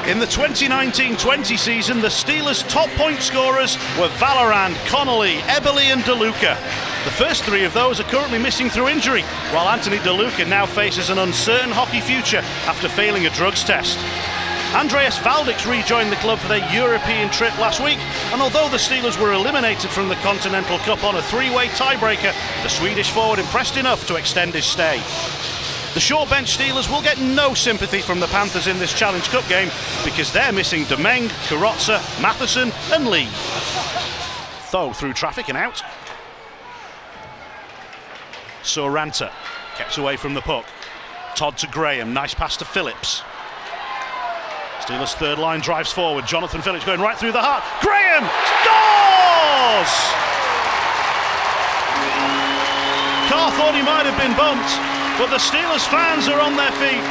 In the 2019-20 season, the Steelers' top point scorers were Valorant, Connolly, Eberle and DeLuca. The first three of those are currently missing through injury, while Anthony DeLuca now faces an uncertain hockey future after failing a drugs test. Andreas Valdix rejoined the club for their European trip last week, and although the Steelers were eliminated from the Continental Cup on a three-way tiebreaker, the Swedish forward impressed enough to extend his stay. The short bench Steelers will get no sympathy from the Panthers in this Challenge Cup game because they're missing Domingue, Carrozza, Matheson and Lee. Though through traffic and out. Soranta kept away from the puck. Todd to Graham, nice pass to Phillips. Steelers' third line drives forward. Jonathan Phillips going right through the heart. Graham scores! Carr thought he might have been bumped, but the Steelers fans are on their feet.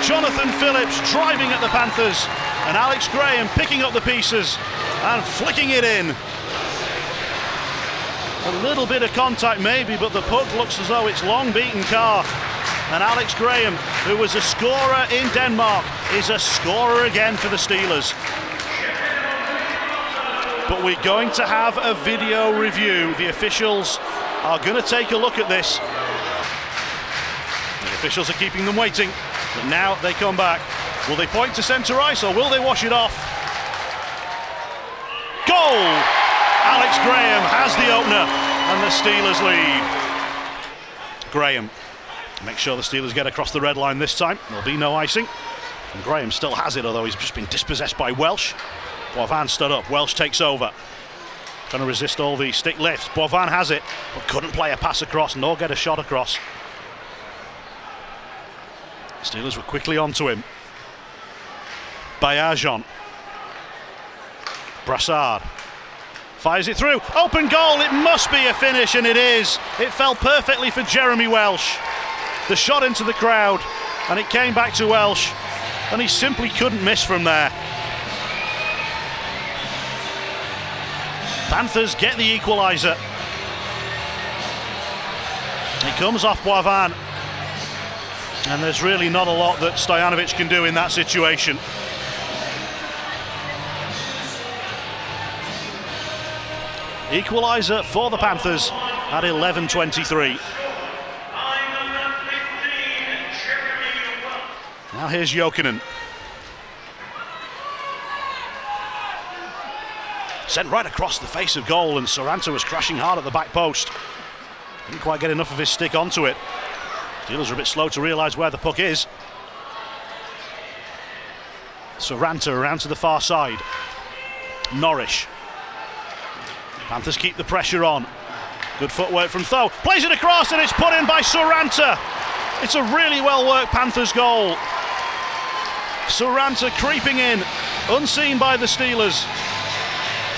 Jonathan Phillips driving at the Panthers, and Alex Graham picking up the pieces and flicking it in. A little bit of contact maybe, but the puck looks as though it's long beaten Carr. And Alex Graham, who was a scorer in Denmark, is a scorer again for the Steelers. But we're going to have a video review. The officials are going to take a look at this. The officials are keeping them waiting, but now they come back. Will they point to centre ice or will they wash it off? Goal! Alex Graham has the opener and the Steelers lead. Graham. Make sure the Steelers get across the red line this time. There'll be no icing. And Graham still has it, although he's just been dispossessed by Welsh. Boivin stood up. Welsh takes over. Trying to resist all the stick lifts. Boivin has it, but couldn't play a pass across nor get a shot across. Steelers were quickly onto him. Bayajon. Brassard. Fires it through. Open goal. It must be a finish, and it is. It fell perfectly for Jeremy Welsh. The shot into the crowd, and it came back to Welsh, and he simply couldn't miss from there. Panthers get the equaliser. It comes off Boivin, and there's really not a lot that Stojanovic can do in that situation. Equaliser for the Panthers at 11:23. Now here's Jokinen. Sent right across the face of goal, and Soranta was crashing hard at the back post. Didn't quite get enough of his stick onto it. Steelers are a bit slow to realise where the puck is. Soranta around to the far side. Norrish. Panthers keep the pressure on. Good footwork from Tho. Plays it across and it's put in by Soranta. It's a really well worked Panthers goal. Soranta creeping in, unseen by the Steelers.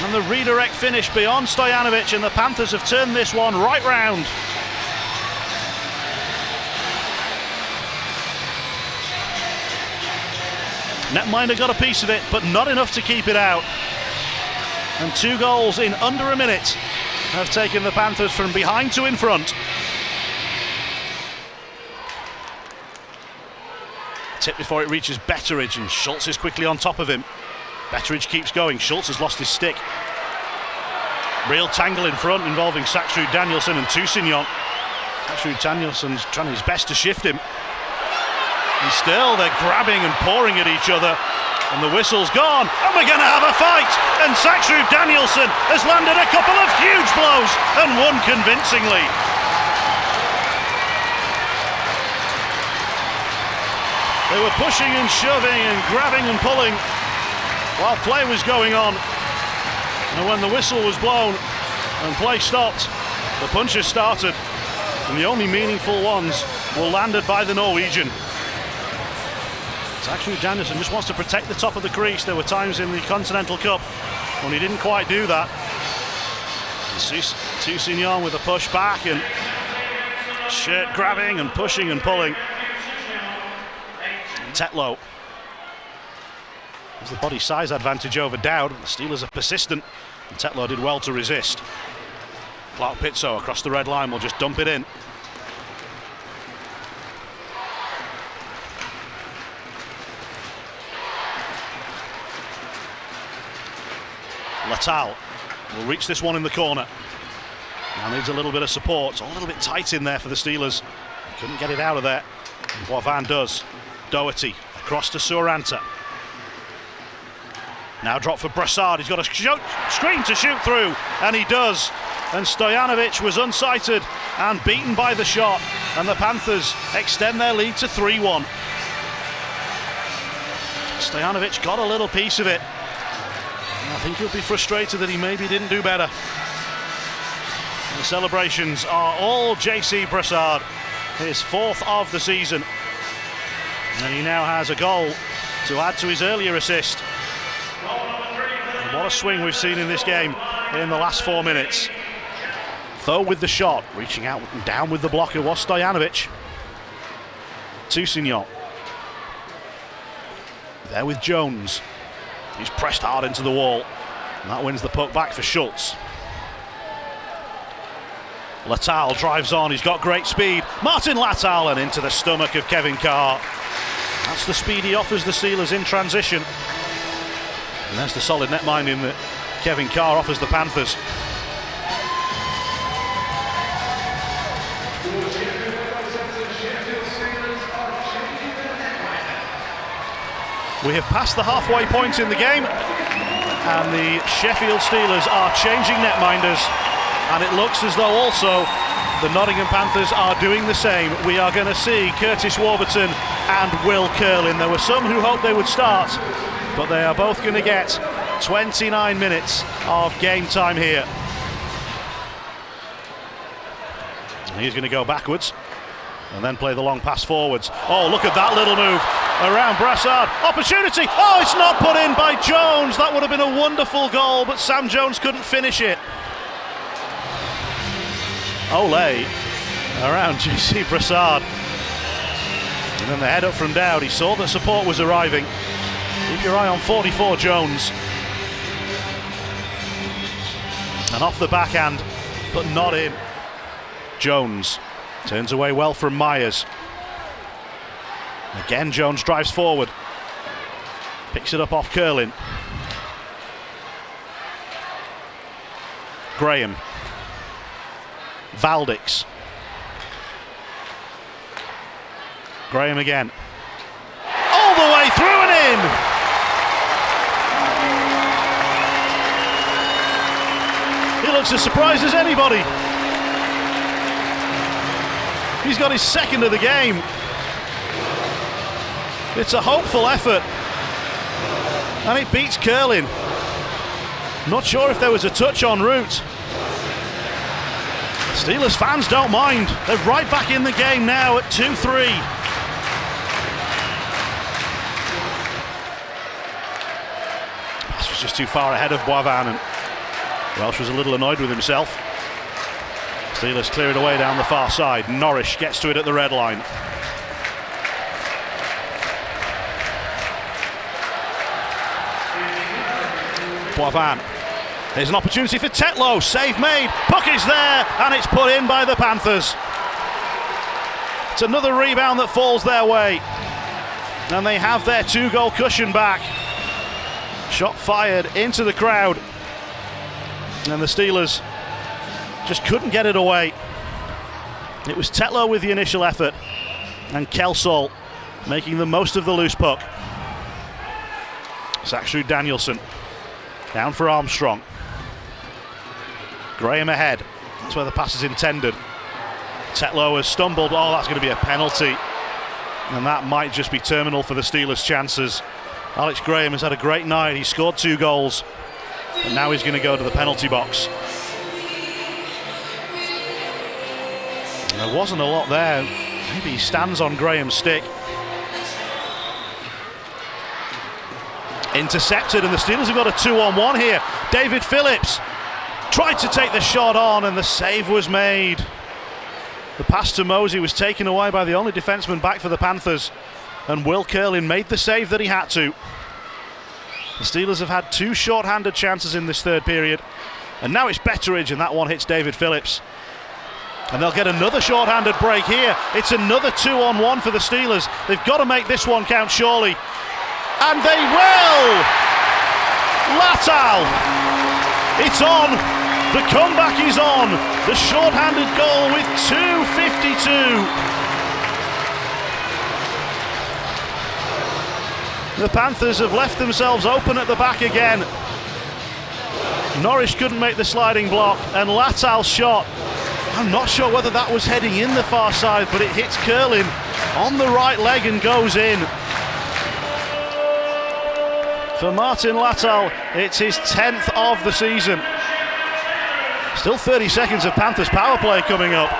And the redirect finish beyond Stojanovic, and the Panthers have turned this one right round. Netminder got a piece of it, but not enough to keep it out. And 2 goals in under a minute have taken the Panthers from behind to in front. Tip before it reaches Betteridge, and Schultz is quickly on top of him. Betteridge keeps going. Schultz has lost his stick. Real tangle in front involving Saksrud Danielsson and Toussignon. Saksrud Danielsson's trying his best to shift him. And still they're grabbing and pouring at each other. And the whistle's gone. And we're going to have a fight. And Saksrud Danielsson has landed a couple of huge blows and won convincingly. They were pushing and shoving and grabbing and pulling while play was going on. And when the whistle was blown and play stopped, the punches started. And the only meaningful ones were landed by the Norwegian. Saksrud Danielsson just wants to protect the top of the crease. There were times in the Continental Cup when he didn't quite do that. Toussignon with a push back and shirt grabbing and pushing and pulling. Tetlow has the body size advantage over Dowd. The Steelers are persistent, and Tetlow did well to resist. Clark Pitso across the red line will just dump it in. Latal will reach this one in the corner. Now needs a little bit of support. It's a little bit tight in there for the Steelers. Couldn't get it out of there. Boivin does. Doherty across to Suranta. Now drop for Brassard. He's got a screen to shoot through, and he does. And Stojanovic was unsighted and beaten by the shot, and the Panthers extend their lead to 3-1. Stojanovic got a little piece of it. I think he'll be frustrated that he maybe didn't do better. The celebrations are all JC Brassard, his 4th of the season. And he now has a goal to add to his earlier assist. And what a swing we've seen in this game in the last 4 minutes. Though with the shot, reaching out and down with the blocker was Stojanovic. Toussaint. There with Jones. He's pressed hard into the wall. And that wins the puck back for Schultz. Latal drives on, he's got great speed. Martin Latal, and into the stomach of Kevin Carr. That's the speed he offers the Steelers in transition. And there's the solid net minding that Kevin Carr offers the Panthers. We have passed the halfway point in the game, and the Sheffield Steelers are changing netminders, and it looks as though also the Nottingham Panthers are doing the same. We are going to see Curtis Warburton and Will Curlin. There were some who hoped they would start, but they are both going to get 29 minutes of game time here. And he's going to go backwards and then play the long pass forwards. Oh, look at that little move around Brassard. Opportunity. Oh, it's not put in by Jones. That would have been a wonderful goal, but Sam Jones couldn't finish it. Ole around JC Brassard. And then the head up from Dowd. He saw that support was arriving. Keep your eye on 44 Jones. And off the backhand, but not in. Jones turns away well from Myers. Again, Jones drives forward. Picks it up off Curlin. Graham. Valdix. Graham again. All the way through and in! He looks as surprised as anybody. He's got his 2nd of the game. It's a hopeful effort, and it beats Curlin. Not sure if there was a touch en route. Steelers fans don't mind. They're right back in the game now at 2-3. Pass was just too far ahead of Boivin, and Welsh was a little annoyed with himself. Steelers clear it away down the far side. Norrish gets to it at the red line. Boivin. There's an opportunity for Tetlow. Save made. Puck is there, and it's put in by the Panthers. It's another rebound that falls their way, and they have their 2-goal cushion back. Shot fired into the crowd, and the Steelers just couldn't get it away. It was Tetlow with the initial effort, and Kelsall making the most of the loose puck. Sakshu Danielson down for Armstrong. Graham ahead. That's where the pass is intended. Tetlow has stumbled. Oh, that's going to be a penalty. And that might just be terminal for the Steelers' chances. Alex Graham has had a great night. He scored 2 goals. And now he's going to go to the penalty box. There wasn't a lot there. Maybe he stands on Graham's stick. Intercepted, and the Steelers have got a 2-on-1 here. David Phillips tried to take the shot on, and the save was made. The pass to Mosey was taken away by the only defenseman back for the Panthers, and Will Curlin made the save that he had to. The Steelers have had 2 short-handed chances in this 3rd period, and now it's Betteridge, and that one hits David Phillips. And they'll get another short-handed break here. It's another 2-on-1 for the Steelers. They've got to make this one count, surely. And they will! Latal It's on. The comeback is on. The short-handed goal with 2:52. The Panthers have left themselves open at the back again. Norwich couldn't make the sliding block, and Latal's shot, I'm not sure whether that was heading in the far side, but it hits curling on the right leg and goes in. For Martin Latal, it's his 10th of the season. Still 30 seconds of Panthers power play coming up.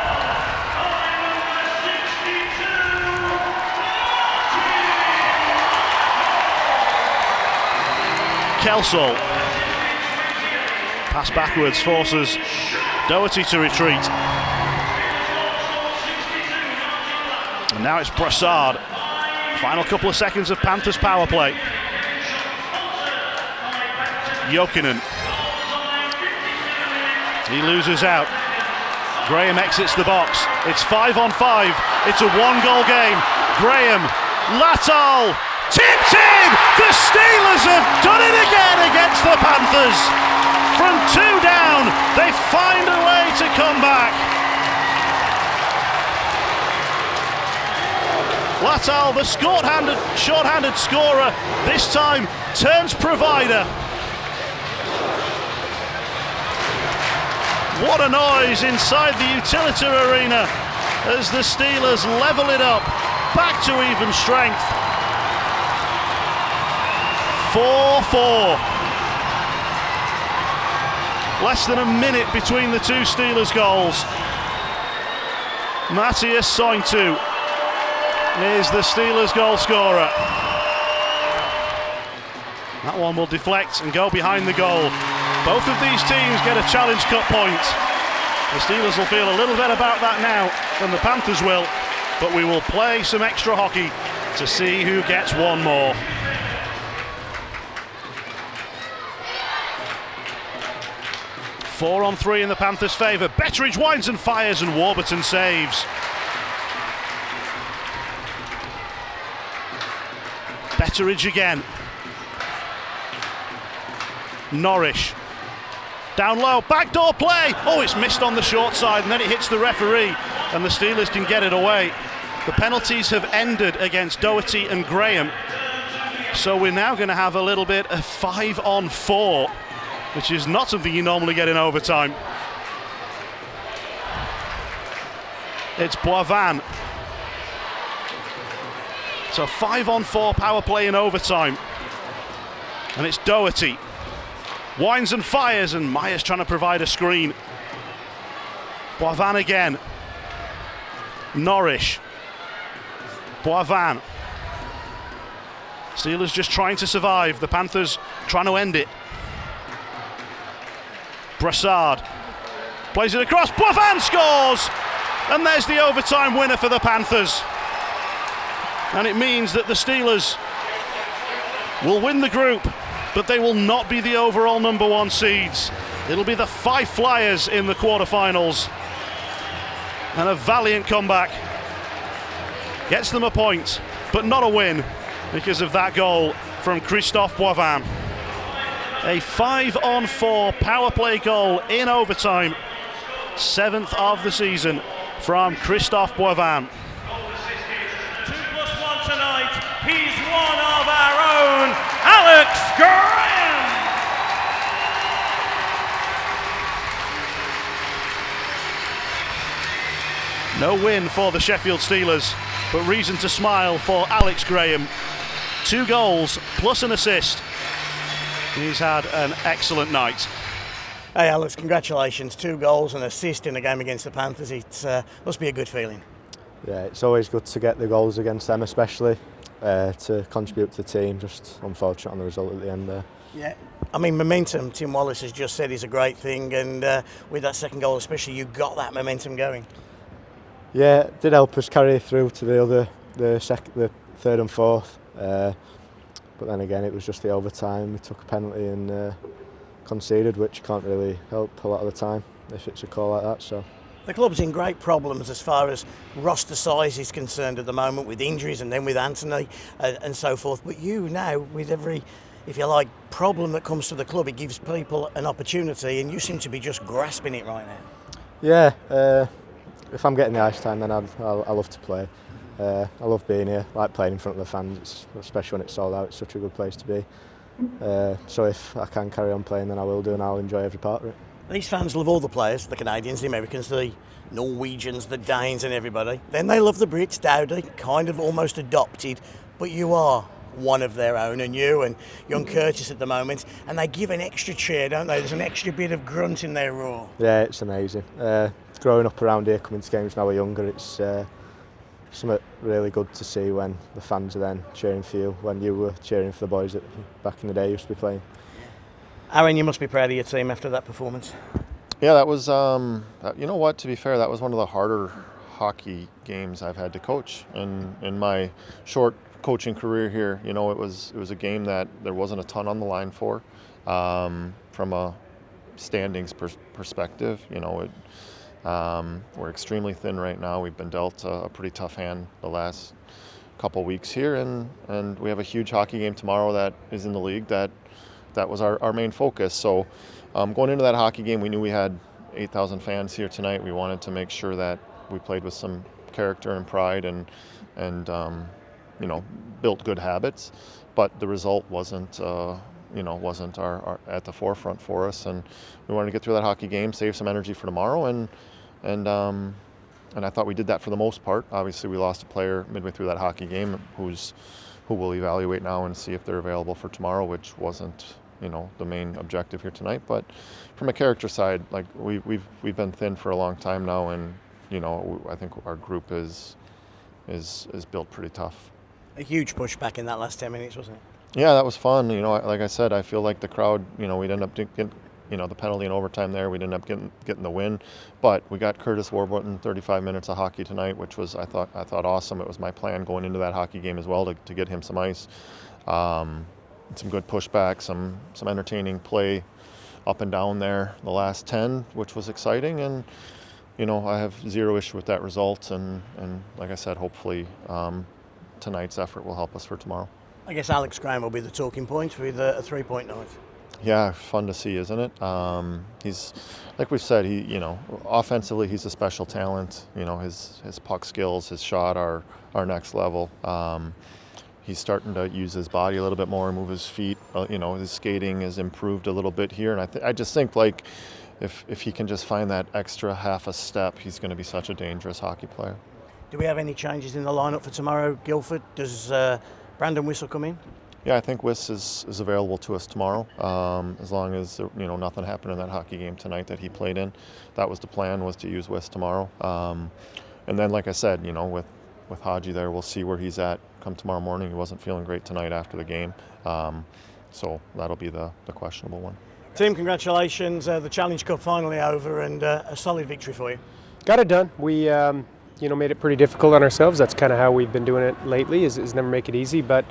Kelsall. Pass backwards forces Doherty to retreat. And now it's Brassard. Final couple of seconds of Panthers power play. Jokinen. He loses out. Graham exits the box. It's 5-on-5. It's a 1-goal game. Graham, Latal, tipped in! The Steelers have done it again against the Panthers. From 2 down, they find a way to come back. Latal, the short-handed scorer, this time turns provider. What a noise inside the Utilita Arena as the Steelers level it up, back to even strength. 4-4. Less than a minute between the two Steelers goals. Matthias Sointu is the Steelers goal scorer. That one will deflect and go behind the goal. Both of these teams get a Challenge Cup point. The Steelers will feel a little better about that now than the Panthers will, but we will play some extra hockey to see who gets one more. Four on three in the Panthers' favour. Betteridge winds and fires and Warburton saves. Betteridge again. Norwich. Down low, backdoor play. Oh, it's missed on the short side and then it hits the referee and the Steelers can get it away. The penalties have ended against Doherty and Graham. So we're now going to have a little bit of 5-on-4, which is not something you normally get in overtime. It's Boivin. So 5-on-4 power play in overtime. And it's Doherty. Winds and fires, and Myers trying to provide a screen. Boivin again. Norwich. Boivin. Steelers just trying to survive. The Panthers trying to end it. Brassard plays it across. Boivin scores! And there's the overtime winner for the Panthers. And it means that the Steelers will win the group, but they will not be the overall number 1 seeds. It'll be the 5 Flyers in the quarterfinals. And a valiant comeback gets them a point, but not a win because of that goal from Christophe Boivin. A 5-on-4 power play goal in overtime. 7th of the season from Christophe Boivin. 2+1 tonight. He's one of our own, Alex Graham. No win for the Sheffield Steelers, but reason to smile for Alex Graham. 2 goals plus an assist. He's had an excellent night. Hey Alex, congratulations. 2 goals and an assist in the game against the Panthers. It must be a good feeling. Yeah, it's always good to get the goals against them, especially to contribute to the team. Just unfortunate on the result at the end there. Yeah, I mean momentum, Tim Wallace has just said, is a great thing, and with that second goal especially, you got that momentum going. Yeah, it did help us carry through to the third and fourth. But then again, it was just the overtime. We took a penalty and conceded, which can't really help a lot of the time if it's a call like that. So the club's in great problems as far as roster size is concerned at the moment, with injuries and then with Anthony and so forth. But you now, with every if you like, problem that comes to the club. It gives people an opportunity, and you seem to be just grasping it right now. Yeah, if I'm getting the ice time, then I love to play. I love being here, like playing in front of the fans, especially when it's sold out. It's such a good place to be. So if I can carry on playing, then I will do, and I'll enjoy every part of it. These fans love all the players, the Canadians, the Americans, the Norwegians, the Danes and everybody. Then they love the Brits, Dowdy, kind of almost adopted, but you are one of their own, and you and young Curtis at the moment, and they give an extra cheer, don't they? There's an extra bit of grunt in their roar. Yeah, it's amazing. Growing up around here, coming to games when I was younger, it's something really good to see when the fans are then cheering for you, when you were cheering for the boys that back in the day used to be playing. Aaron, you must be proud of your team after that performance. Yeah, that was, you know what, to be fair, that was one of the harder hockey games I've had to coach in my short coaching career here. You know, it was a game that there wasn't a ton on the line for, from a standings perspective. You know, we're extremely thin right now. We've been dealt a pretty tough hand the last couple weeks here, and we have a huge hockey game tomorrow that is in the league that was our main focus. So going into that hockey game, we knew we had 8,000 fans here tonight. We wanted to make sure that we played with some character and pride and you know, built good habits. But the result wasn't our at the forefront for us, and we wanted to get through that hockey game, save some energy for tomorrow, and I thought we did that for the most part. Obviously, we lost a player midway through that hockey game who we'll evaluate now and see if they're available for tomorrow, which wasn't, you know, the main objective here tonight. But from a character side, like we've been thin for a long time now, and you know, I think our group is built pretty tough. A huge pushback in that last 10 minutes, wasn't it? Yeah, that was fun. You know, like I said, I feel like the crowd, you know, we'd end up getting, you know, the penalty in overtime there. We'd end up getting the win. But we got Curtis Warburton 35 minutes of hockey tonight, which was, I thought awesome. It was my plan going into that hockey game as well to get him some ice. Some good pushback, some entertaining play up and down there the last 10, which was exciting. And, you know, I have zero issue with that result. And like I said, hopefully tonight's effort will help us for tomorrow. I guess Alex Graham will be the talking point with a 3-point night. Yeah, fun to see, isn't it? He's, like we've said, you know, offensively he's a special talent. You know, his puck skills, his shot are next level. He's starting to use his body a little bit more, move his feet. You know, his skating has improved a little bit here, and I just think, like, if he can just find that extra half a step, he's going to be such a dangerous hockey player. Do we have any changes in the lineup for tomorrow, Guildford? Does Brandon Whistle come in? Yeah, I think Wiss is available to us tomorrow, as long as, you know, nothing happened in that hockey game tonight that he played in. That was the plan, was to use Wiss tomorrow. And then, like I said, you know, with Haji there, we'll see where he's at come tomorrow morning. He wasn't feeling great tonight after the game, so that'll be the questionable one. Team, congratulations. The Challenge Cup finally over, and a solid victory for you. Got it done. We made it pretty difficult on ourselves. That's kind of how we've been doing it lately, is never make it easy. But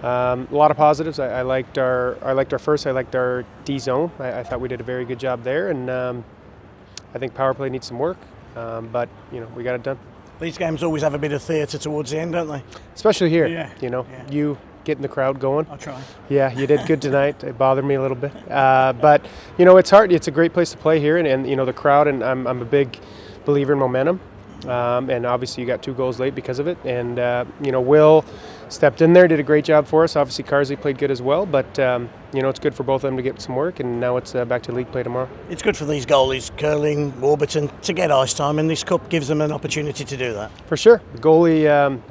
a lot of positives. I liked our first. I liked our D zone. I thought we did a very good job there, and I think power play needs some work. But you know, we got it done. These games always have a bit of theatre towards the end, don't they? Especially here. Yeah. You know, yeah. You getting the crowd going. I'll try. Yeah, you did good tonight. It bothered me a little bit, but you know, it's hard. It's a great place to play here, and you know, the crowd. And I'm a big believer in momentum. And obviously you got 2 goals late because of it. And, you know, Will stepped in there, did a great job for us. Obviously Carsley played good as well. But, you know, it's good for both of them to get some work. And now it's back to league play tomorrow. It's good for these goalies, Curling, Warburton, to get ice time. And this cup gives them an opportunity to do that. For sure. The goalie,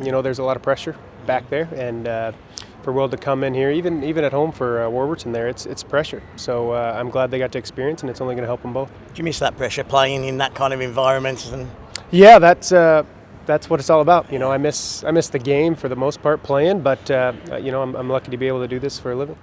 you know, there's a lot of pressure back there. And for Will to come in here, even at home for Warburton there, it's pressure. So I'm glad they got to experience, and it's only going to help them both. Do you miss that pressure, playing in that kind of environment? Yeah, that's what it's all about. You know, I miss the game for the most part playing, but you know, I'm lucky to be able to do this for a living.